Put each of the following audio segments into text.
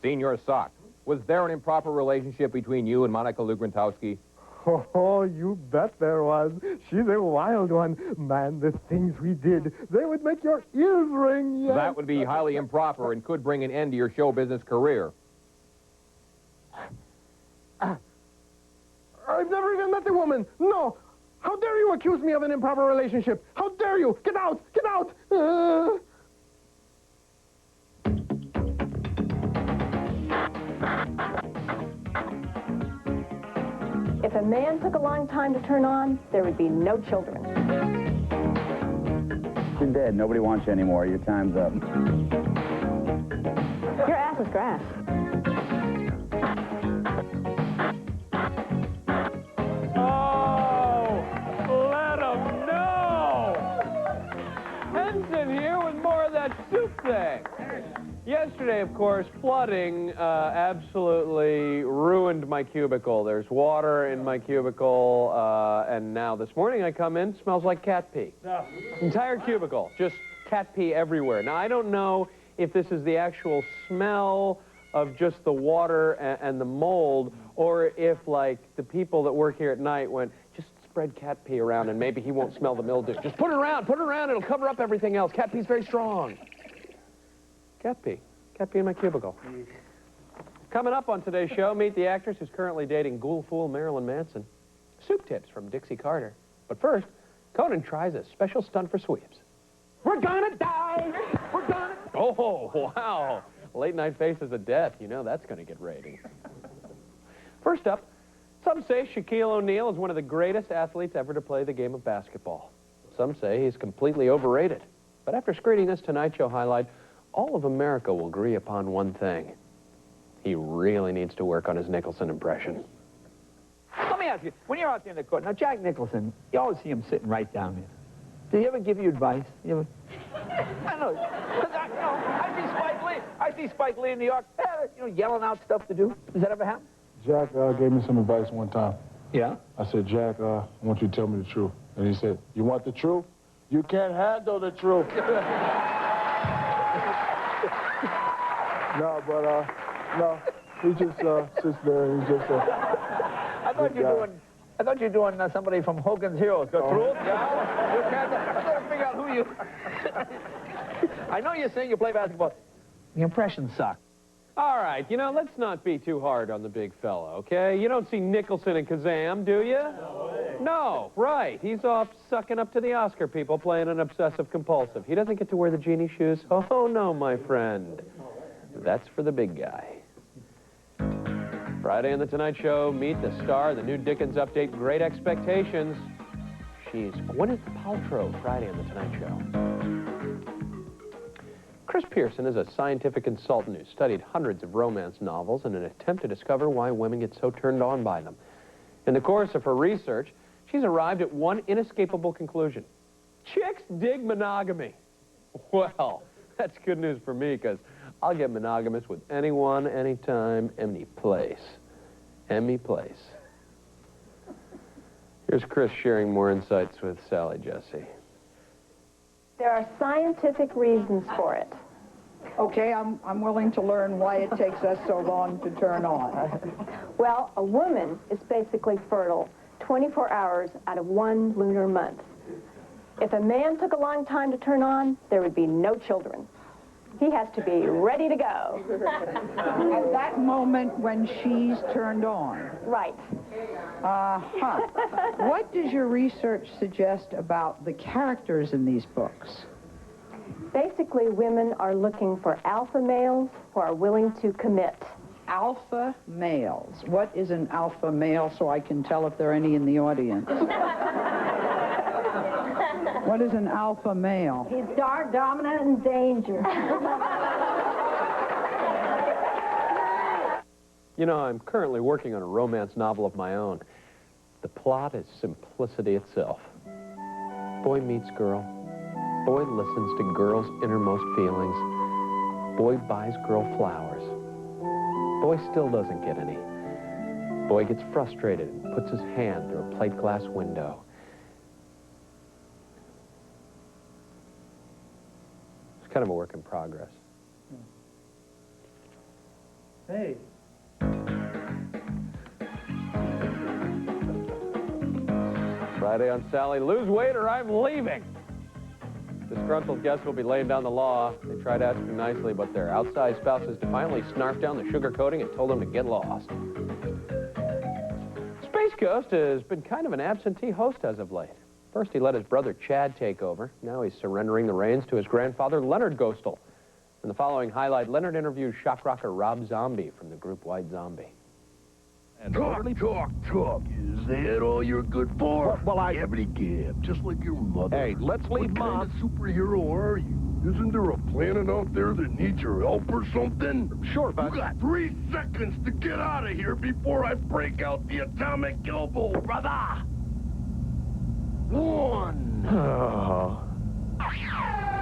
Senior Sock, was there an improper relationship between you and Monica Lugrantowski? Oh, you bet there was. She's a wild one. Man, the things we did, they would make your ears ring. Yes. That would be highly improper and could bring an end to your show business career. I've never even met the woman. No. How dare you accuse me of an improper relationship? How dare you? Get out! Get out! If a man took a long time to turn on, there would be no children. You're dead. Nobody wants you anymore. Your time's up. Your ass is grass. Oh, let them know! Henson here with more of that soup thing. Yesterday, of course, flooding absolutely ruined my cubicle. There's water in my cubicle, and now this morning I come in, smells like cat pee. Entire cubicle, just cat pee everywhere. Now, I don't know if this is the actual smell of just the water and the mold, or if, like, the people that work here at night went, just spread cat pee around and maybe he won't smell the mildew. Just put it around, it'll cover up everything else. Cat pee's very strong. Cat pee in my cubicle. Coming up on today's show, meet the actress who's currently dating ghoul fool Marilyn Manson. Soup tips from Dixie Carter. But first, Conan tries a special stunt for sweeps. We're gonna die! We're gonna... Oh, wow. Late night faces of death. You know that's gonna get ratings. First up, some say Shaquille O'Neal is one of the greatest athletes ever to play the game of basketball. Some say he's completely overrated. But after screening this Tonight Show highlight, all of America will agree upon one thing. He really needs to work on his Nicholson impression. Let me ask you, when you're out there in the court, now Jack Nicholson, you always see him sitting right down here. Does he ever give you advice? You ever... I know, because I see Spike Lee in New York, yelling out stuff to do. Does that ever happen? Jack gave me some advice one time. Yeah? I said, Jack, I want you to tell me the truth. And he said, you want the truth? You can't handle the truth. No, he just sits there and he just... I thought you were doing somebody from Hogan's Heroes. The truth? Yeah? You can't... I got to figure out who you... I know you're saying you play basketball. The impressions suck. All right, let's not be too hard on the big fella, okay? You don't see Nicholson in Kazam, do you? No way. No, right. He's off sucking up to the Oscar people playing an obsessive-compulsive. He doesn't get to wear the genie shoes. Oh, no, my friend. That's for the big guy. Friday on The Tonight Show, meet the star of the new Dickens update, Great Expectations. She's Gwyneth Paltrow, Friday on The Tonight Show. Chris Pearson is a scientific consultant who studied hundreds of romance novels in an attempt to discover why women get so turned on by them. In the course of her research, she's arrived at one inescapable conclusion. Chicks dig monogamy. Well, that's good news for me, because I'll get monogamous with anyone, anytime, any place. Any place. Here's Chris sharing more insights with Sally Jesse. There are scientific reasons for it. Okay, I'm willing to learn why it takes us so long to turn on. Well, a woman is basically fertile 24 hours out of one lunar month. If a man took a long time to turn on, there would be no children. He has to be ready to go. At that moment when she's turned on. Right. Uh-huh. What does your research suggest about the characters in these books? Basically, women are looking for alpha males who are willing to commit. Alpha males. What is an alpha male, so I can tell if there are any in the audience? What is an alpha male? He's dark, dominant, and dangerous. I'm currently working on a romance novel of my own. The plot is simplicity itself. Boy meets girl. Boy listens to girl's innermost feelings. Boy buys girl flowers. Boy still doesn't get any. Boy gets frustrated and puts his hand through a plate glass window. It's kind of a work in progress. Hey. Friday on Sally. Lose weight or I'm leaving. Disgruntled guests will be laying down the law. They tried asking nicely, but their outside spouses defiantly snarfed down the sugar coating and told them to get lost. Space Ghost has been kind of an absentee host as of late. First, he let his brother Chad take over. Now he's surrendering the reins to his grandfather, Leonard Ghostal. In the following highlight, Leonard interviews shock rocker Rob Zombie from the group White Zombie. Talk. Is that all you're good for? Well, I... Gab, just like your mother. Hey, let's leave What Mom. kind of superhero are you? Isn't there a planet out there that needs your help or something? Sure, but... You got 3 seconds to get out of here before I break out the atomic elbow, brother. 1.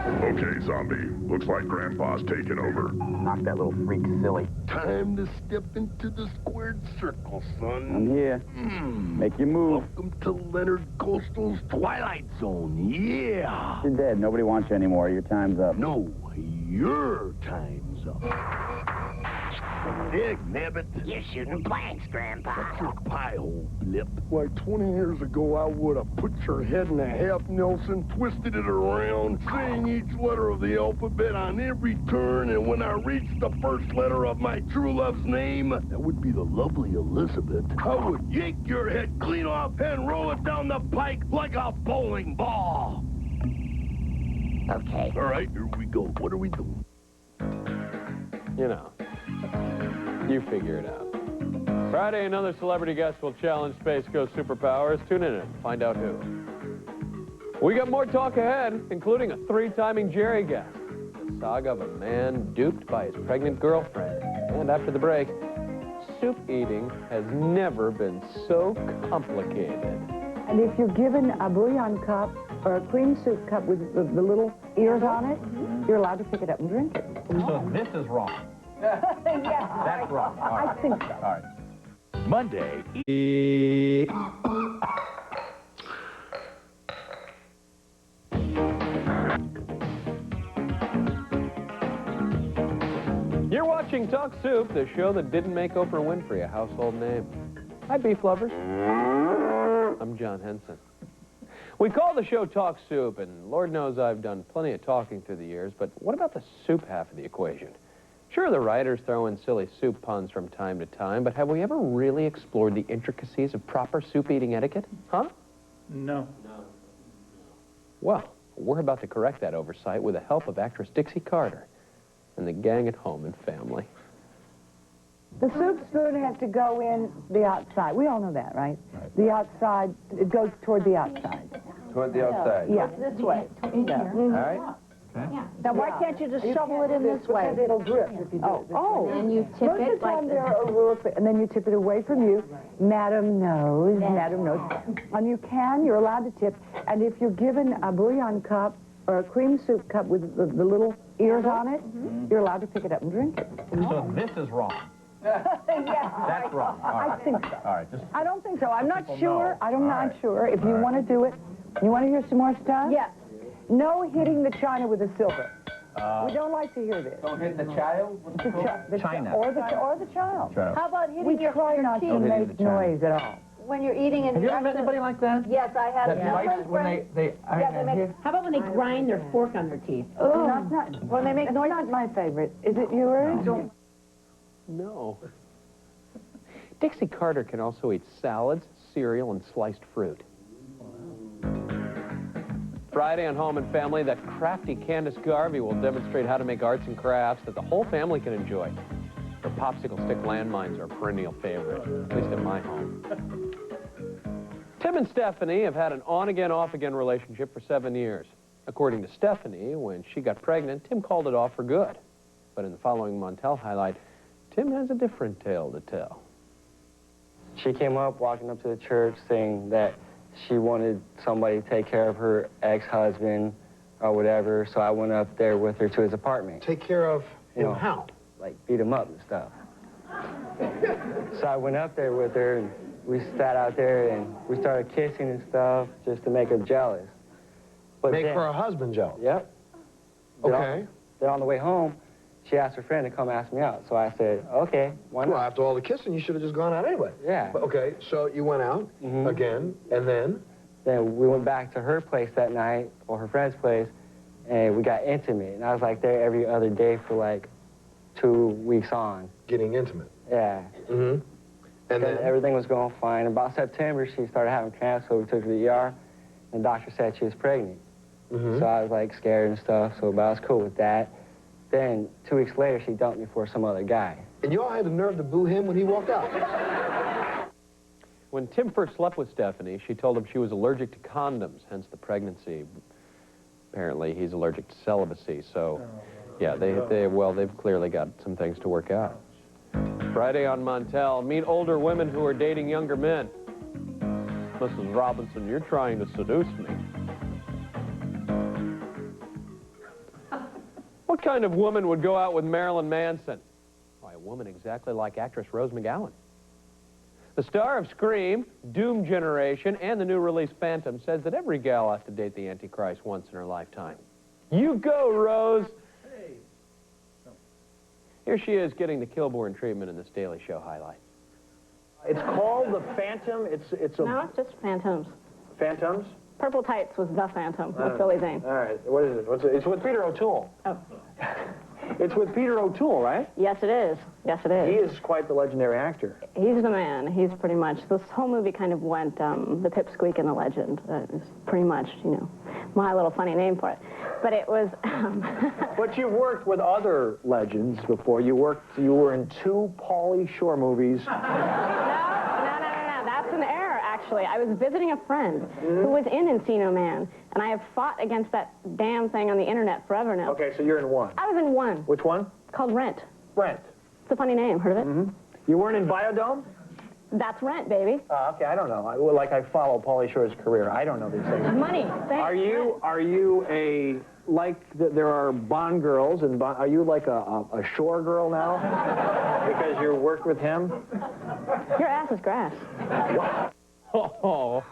Okay, Zombie. Looks like Grandpa's taking over. Knock that little freak silly. Time to step into the squared circle, son. I'm here. Make your move. Welcome to Leonard Ghostal's Twilight Zone. Yeah. You're dead. Nobody wants you anymore. Your time's up. No, your time's up. Dig, nabbit. You're shooting blanks, Grandpa. Shut your pie hole, blip. Why, 20 years ago, I would have put your head in a half Nelson, twisted it around, saying each letter of the alphabet on every turn, and when I reached the first letter of my true love's name, that would be the lovely Elizabeth, I would yank your head clean off and roll it down the pike like a bowling ball. Okay. All right, here we go. What are we doing? You know, you figure it out. Friday, another celebrity guest will challenge Space Ghost superpowers. Tune in and find out who. We got more talk ahead, including a 3-timing Jerry guest, the saga of a man duped by his pregnant girlfriend. And after the break, soup eating has never been so complicated. And if you're given a bouillon cup or a cream soup cup with the little ears on it, you're allowed to pick it up and drink it. So this is wrong. That's wrong. All right. I think so. All right. Monday. You're watching Talk Soup, the show that didn't make Oprah Winfrey a household name. Hi, beef lovers. I'm John Henson. We call the show Talk Soup, and Lord knows I've done plenty of talking through the years, but what about the soup half of the equation? Sure, the writers throw in silly soup puns from time to time, but have we ever really explored the intricacies of proper soup-eating etiquette? Huh? No. Well, we're about to correct that oversight with the help of actress Dixie Carter and the gang at home and family. The soup spoon has to go in the outside. We all know that, right? The outside, it goes toward the outside. Toward the outside. Yeah, this way. All right. Now, why can't you just shovel it in this way? Because it'll drip if you do it this way. And you tip Most of it the time like there are rules, and then you tip it away from you. Madam knows, Madam knows. And you're allowed to tip. And if you're given a bouillon cup or a cream soup cup with the little ears on it, you're allowed to pick it up and drink it. So this is wrong. That's wrong. All right. I think so. All right. Just I don't think so. I'm not sure. know. I'm not sure. If you want to do it, you want to hear some more stuff? Yes. No hitting the china with a silver. We don't like to hear this. Don't hit the child? The China. Or the child. How about hitting We your try not to teeth make noise at all. when you're eating and Have you ever met anybody like that? Yes, I have. That bites when they How about when they grind their fork on their teeth? Oh, not when they make noise. Not my favorite. Is it yours? No. Dixie Carter can also eat salads, cereal, and sliced fruit. Friday on Home and Family, that crafty Candace Garvey will demonstrate how to make arts and crafts that the whole family can enjoy. Her popsicle stick landmines are a perennial favorite, at least in my home. Tim and Stephanie have had an on-again, off-again relationship for 7 years. According to Stephanie, when she got pregnant, Tim called it off for good. But in the following Montel highlight, Tim has a different tale to tell. She came up, walking up to the church, saying that she wanted somebody to take care of her ex-husband or whatever, so I went up there with her to his apartment. Take care of him how? Like, beat him up and stuff. So I went up there with her, and we sat out there, and we started kissing and stuff just to make her jealous. But Make her husband jealous? Yep. Okay. Then on the way home, she asked her friend to come ask me out. So I said, okay, why not? Well, after all the kissing, you should have just gone out anyway. Yeah. But, okay, so you went out again, and then? Then we went back to her place that night, or her friend's place, and we got intimate. And I was like there every other day for like 2 weeks on. Getting intimate? Yeah. Mm-hmm. And then? Everything was going fine. About September, she started having cramps, so we took her to the ER, and the doctor said she was pregnant. So I was like scared and stuff, but I was cool with that. Then 2 weeks later, she dumped me for some other guy. And you all had the nerve to boo him when he walked out? When Tim first slept with Stephanie, she told him she was allergic to condoms, hence the pregnancy. Apparently, he's allergic to celibacy, so yeah, they've clearly got some things to work out. Friday on Montel, meet older women who are dating younger men. Mrs. Robinson, you're trying to seduce me. What kind of woman would go out with Marilyn Manson? Why, a woman exactly like actress Rose McGowan. The star of Scream, Doom Generation, and the new release Phantom says that every gal has to date the Antichrist once in her lifetime. You go, Rose! Hey. Here she is getting the Kilborn treatment in this Daily Show highlight. It's called the Phantom. It's a... No, it's just Phantoms. Phantoms? Purple Tights was the Phantom with Billy Zane. All right. What is it? It's with Peter O'Toole. Oh. It's with Peter O'Toole, right? Yes, it is. Yes, it is. He is quite the legendary actor. He's the man. He's pretty much, this whole movie kind of went the pipsqueak and the legend. It's pretty much, you know, my little funny name for it. But it was... But you've worked with other legends before. You were in 2 Pauly Shore movies. No, that's an error, actually. I was visiting a friend who was in Encino Man, and I have fought against that damn thing on the internet forever now. Okay, so you're in 1. I was in 1. Which one? Called Rent. Rent. It's a funny name. Heard of it? You weren't in Biodome? That's Rent, baby. Okay, I don't know. I follow Pauly Shore's career. I don't know these things. Money. Are you a, like, there are Bond girls, and are you like a Shore girl now? Because you worked with him? Your ass is grass. Oh,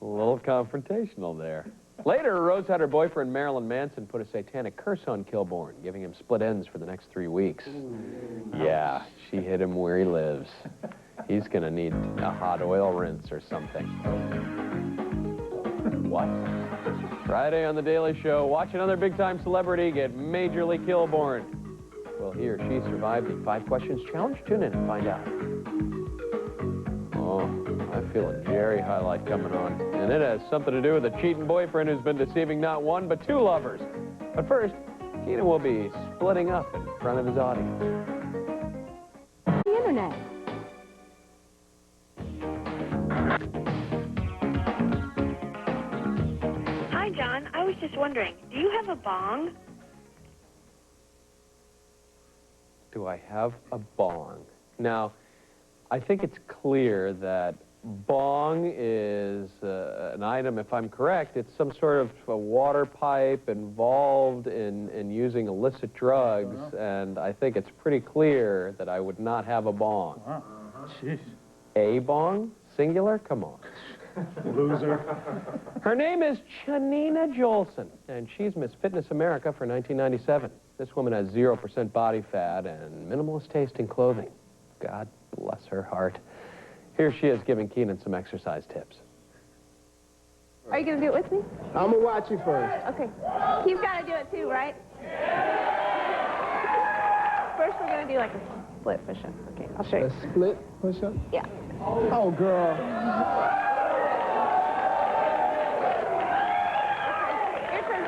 a little confrontational there. Later, Rose had her boyfriend Marilyn Manson put a satanic curse on Kilborn, giving him split ends for the next 3 weeks. Yeah, she hit him where he lives. He's gonna need a hot oil rinse or something. What? Friday on The Daily Show, watch another big-time celebrity get majorly Kilborn. Will he or she survive the 5 questions challenge? Tune in and find out. Oh, I feel a Jerry highlight coming on. And it has something to do with a cheating boyfriend who's been deceiving not 1, but 2 lovers. But first, Keenan will be splitting up in front of his audience. The internet. Hi, John. I was just wondering, do you have a bong? Do I have a bong? Now, I think it's clear that bong is an item, if I'm correct, it's some sort of a water pipe involved in using illicit drugs, and I think it's pretty clear that I would not have a bong. Jeez. A bong? Singular? Come on. Loser. Her name is Chanina Jolson, and she's Miss Fitness America for 1997. This woman has 0% body fat and minimalist taste in clothing. God bless her heart. Here she is giving Keenan some exercise tips. Are you going to do it with me? I'm going to watch you first. Okay. He's got to do it too, right? First, we're going to do like a split push-up. Okay, I'll show you. A split push-up? Yeah. Oh, girl. Your turn.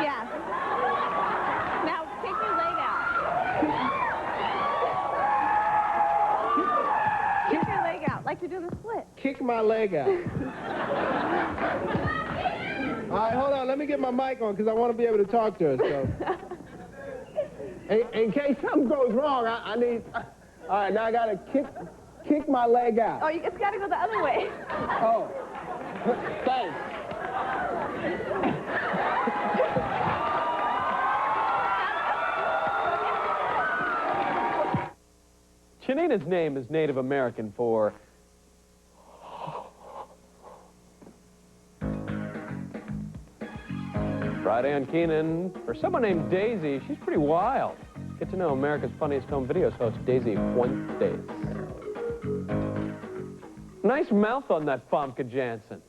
Yeah. Now, take your leg out. Kick your leg out, like you're doing a split. Kick my leg out. All right, hold on. Let me get my mic on because I want to be able to talk to her. So, in case something goes wrong, I need. All right, now I got to kick my leg out. Oh, it's got to go the other way. Oh, thanks. Janina's name is Native American for... Friday on Keenan, for someone named Daisy, she's pretty wild. Get to know America's Funniest Home Videos host, Daisy Fuentes. Nice mouth on that Famke Janssen.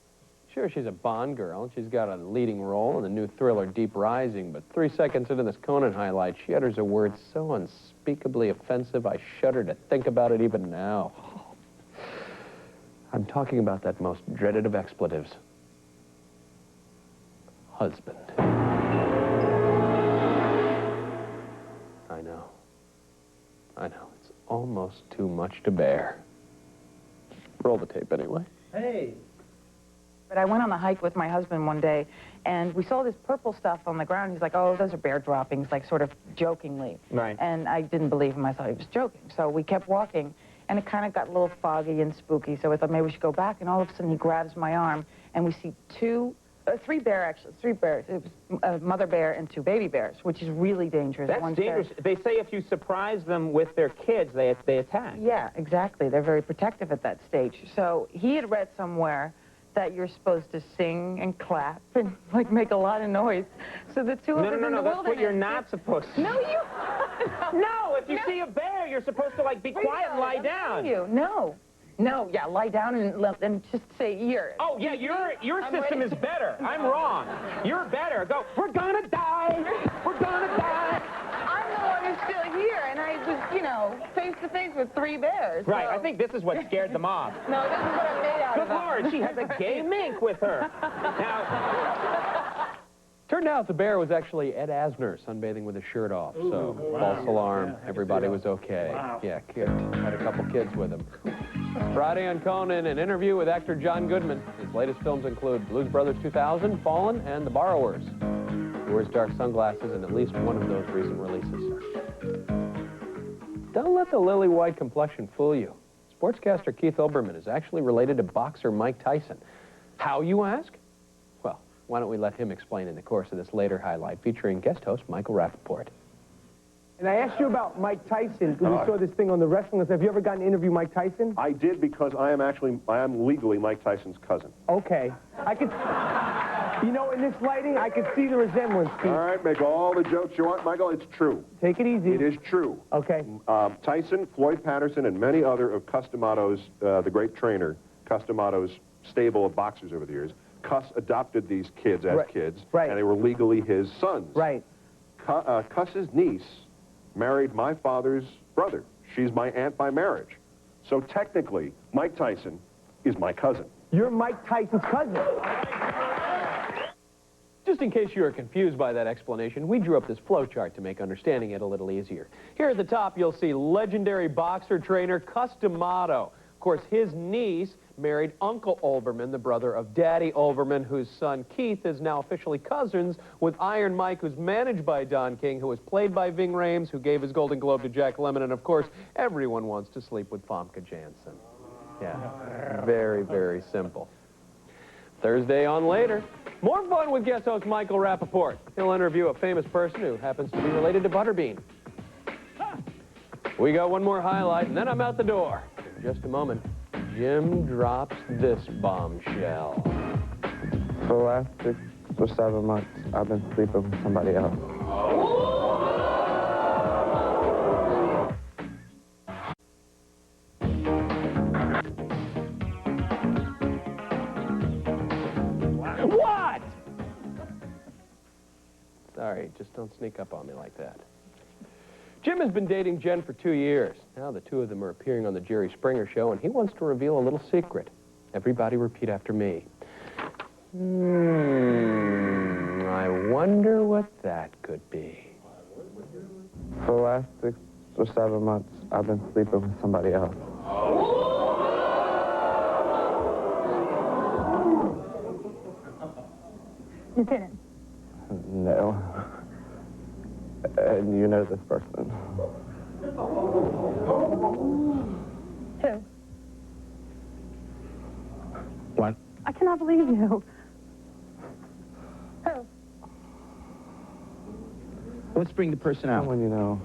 Sure, she's a Bond girl, and she's got a leading role in the new thriller Deep Rising, but 3 seconds into this Conan highlight, she utters a word so unspeakably offensive, I shudder to think about it even now. I'm talking about that most dreaded of expletives. Husband. I know. It's almost too much to bear. Roll the tape anyway. Hey. But I went on a hike with my husband one day, and we saw this purple stuff on the ground. He's like, oh, those are bear droppings, like sort of jokingly. Right. And I didn't believe him. I thought he was joking. So we kept walking, and it kind of got a little foggy and spooky. So I thought maybe we should go back, and all of a sudden he grabs my arm, and we see three bears. It was a mother bear and 2 baby bears, which is really dangerous. That's dangerous. They say if you surprise them with their kids, they attack. Yeah, exactly. They're very protective at that stage. So he had read somewhere that you're supposed to sing and clap and, like, make a lot of noise. So the two of us in the No, that's what you're wilderness- not supposed to. No, you... No, if you see a bear, you're supposed to, like, be quiet and lie down. No, yeah, lie down and just say, here. Oh, yeah, your system is better. I'm wrong. You're better. Go, we're gonna die. We're gonna die. I'm the one who's still here, and I was, you know, face to face with 3 bears. Right, so. I think this is what scared them off. No, this is what I'm made out of. Good Lord, she has a gay mink with her. Now, turned out the bear was actually Ed Asner sunbathing with his shirt off, so false alarm. Everybody was okay. Wow. Yeah, kid had a couple kids with him. Friday on Conan, an interview with actor John Goodman. His latest films include Blues Brothers 2000, Fallen, and The Borrowers. He wears dark sunglasses in at least one of those recent releases. Don't let the lily white complexion fool you. Sportscaster Keith Olbermann is actually related to boxer Mike Tyson. How, you ask? Well, why don't we let him explain in the course of this later highlight featuring guest host Michael Rappaport. And I asked you about Mike Tyson, because we saw this thing on the wrestling. Have you ever gotten to interview Mike Tyson? I did, because I am legally Mike Tyson's cousin. Okay. I could, you know, in this lighting, I could see the resemblance, Keith. All right, make all the jokes you want, Michael. It's true. Take it easy. It is true. Okay. Tyson, Floyd Patterson, and many other of Cus D'Amato's, the great trainer, Cus D'Amato's stable of boxers over the years, Cus adopted these kids as kids, and they were legally his sons. Right. Cus's niece married my father's brother. She's my aunt by marriage. So technically, Mike Tyson is my cousin. You're Mike Tyson's cousin. Just in case you are confused by that explanation, we drew up this flowchart to make understanding it a little easier. Here at the top, you'll see legendary boxer trainer Cus D'Amato. Of course, his niece married Uncle Olbermann, the brother of Daddy Olbermann, whose son Keith is now officially cousins with Iron Mike, who's managed by Don King, who was played by Ving Rhames, who gave his Golden Globe to Jack Lemmon, and of course, everyone wants to sleep with Famke Janssen. Yeah, very, very simple. Thursday on Later, more fun with guest host Michael Rappaport. He'll interview a famous person who happens to be related to Butterbean. We got one more highlight, and then I'm out the door. In just a moment, Jim drops this bombshell. For the last 6 or 7 months, I've been sleeping with somebody else. What? Sorry, just don't sneak up on me like that. Jim has been dating Jen for 2 years. Now the two of them are appearing on the Jerry Springer Show, and he wants to reveal a little secret. Everybody repeat after me. I wonder what that could be. For the last 6 or 7 months, I've been sleeping with somebody else. Lieutenant. No. And you know this person. Who? What? I cannot believe you. Who? Let's bring the person out. Someone you know.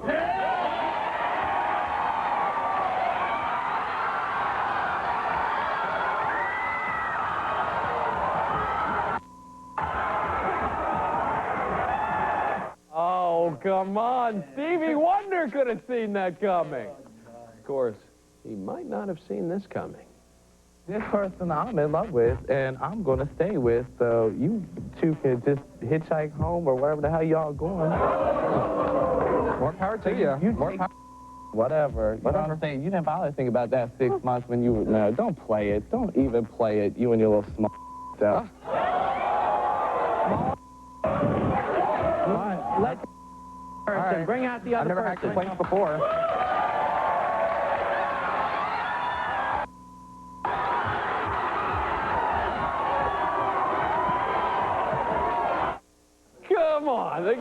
come on. Stevie Wonder could have seen that coming. Of course, he might not have seen this coming. This person I'm in love with and I'm going to stay with, so you two can just hitchhike home or wherever the hell y'all going. More power to you. More power. Whatever. You know what I'm saying? You didn't bother to think about that 6 months when you were... No, don't play it. Don't even play it. You and your little small self. All right, let person bring out the other person. I've never had complaints before. Come on, this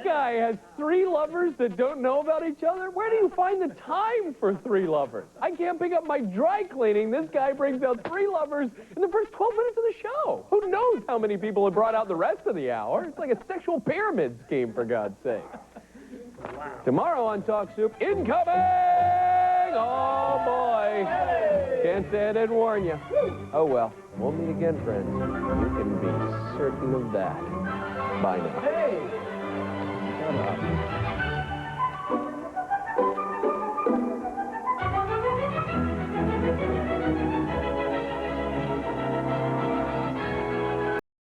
guy has 3 lovers that don't know about each other? Where do you find the time for 3 lovers? I can't pick up my dry cleaning. This guy brings out 3 lovers in the first 12 minutes of the show. Who knows how many people have brought out the rest of the hour? It's like a sexual pyramid scheme, for God's sake. Wow. Tomorrow on Talk Soup, incoming! Oh, boy. Can't say I didn't warn you. Oh, well. We'll meet again, friends. You can be certain of that. Bye now. Hey! Shut up.